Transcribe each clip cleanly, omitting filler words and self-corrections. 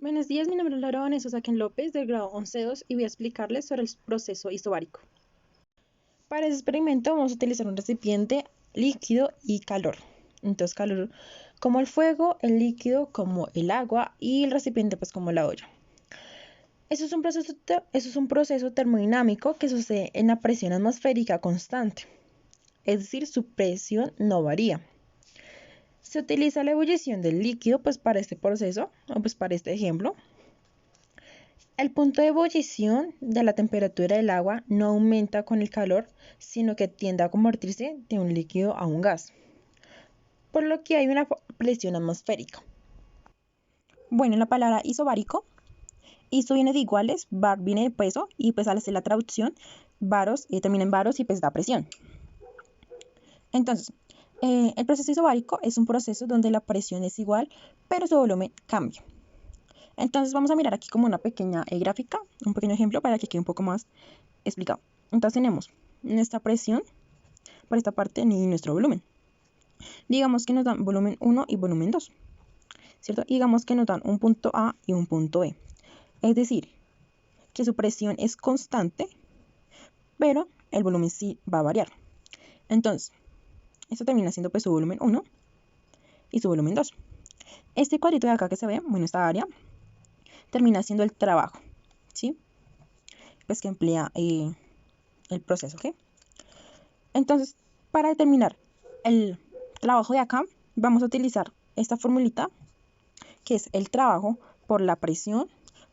Buenos días, mi nombre es Laura Vanessa Saquén López del grado 11.2 y voy a explicarles sobre el proceso isobárico. Para ese experimento vamos a utilizar un recipiente, líquido y calor. Entonces calor como el fuego, el líquido como el agua y el recipiente pues como la olla. Eso es un proceso termodinámico que sucede en la presión atmosférica constante, es decir, su presión no varía. Se utiliza la ebullición del líquido pues para este proceso o pues para este ejemplo. El punto de ebullición de la temperatura del agua no aumenta con el calor, sino que tiende a convertirse de un líquido a un gas, por lo que hay una presión atmosférica. Bueno, la palabra isobárico, iso viene de iguales, bar viene de peso y pues al hacer la traducción, varos termina en varos y pues da presión. Entonces, el proceso isobárico es un proceso donde la presión es igual, pero su volumen cambia. Entonces vamos a mirar aquí como una pequeña gráfica, un pequeño ejemplo para que quede un poco más explicado. Entonces tenemos nuestra presión por esta parte y nuestro volumen. Digamos que nos dan volumen 1 y volumen 2, ¿cierto? Y digamos que nos dan un punto A y un punto B. Es decir, que su presión es constante, pero el volumen sí va a variar. Entonces, esto termina siendo pues su volumen 1 y su volumen 2. Este cuadrito de acá que se ve, bueno, esta área, termina siendo el trabajo, ¿sí? Pues que emplea el proceso, ¿ok? Entonces, para determinar el trabajo de acá, vamos a utilizar esta formulita, que es el trabajo por la presión,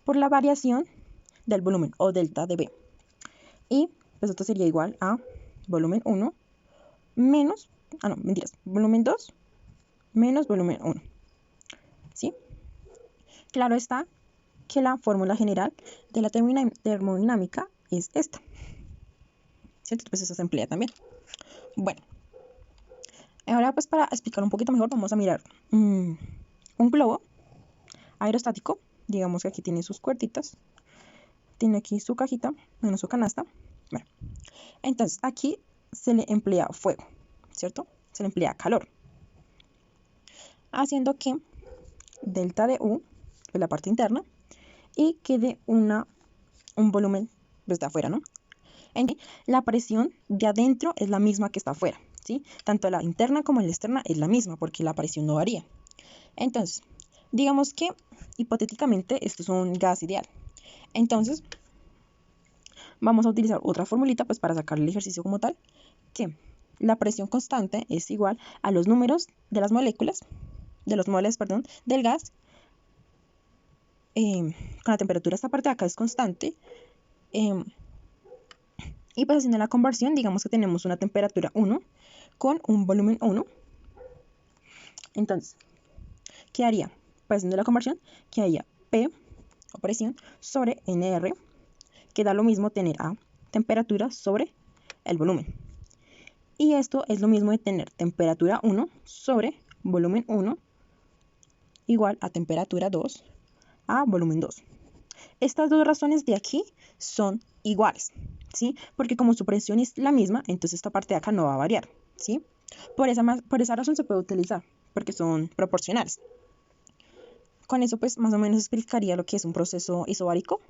por la variación del volumen, o delta de B. Y pues esto sería igual a volumen 1 menos, volumen 2 menos volumen 1. ¿Sí? Claro está que la fórmula general de la termodinámica es esta. ¿Cierto? Pues eso se emplea también. Bueno, ahora pues para explicar un poquito mejor vamos a mirar un globo aerostático. Digamos que aquí tiene sus cuerditas, tiene aquí su cajita, bueno, su canasta. Bueno, entonces aquí se le emplea fuego, ¿cierto? Se le emplea calor, haciendo que delta de U, pues la parte interna, y quede un volumen desde afuera, ¿no? Entonces, la presión de adentro es la misma que está afuera, ¿sí? Tanto la interna como la externa es la misma porque la presión no varía. Entonces, digamos que hipotéticamente esto es un gas ideal. Entonces, vamos a utilizar otra formulita pues para sacar el ejercicio como tal, que la presión constante es igual a los números de las moléculas, de los moles, perdón, del gas, con la temperatura esta parte de acá es constante, y pues haciendo la conversión, digamos que tenemos una temperatura 1 con un volumen 1. Entonces, ¿qué haría? Pues haciendo la conversión, ¿qué haría? P, o presión, sobre NR, que da lo mismo tener a temperatura sobre el volumen. Y esto es lo mismo de tener temperatura 1 sobre volumen 1 igual a temperatura 2 a volumen 2. Estas dos razones de aquí son iguales, ¿sí? Porque como su presión es la misma, entonces esta parte de acá no va a variar, ¿sí? Por esa razón se puede utilizar, porque son proporcionales. Con eso pues más o menos explicaría lo que es un proceso isobárico.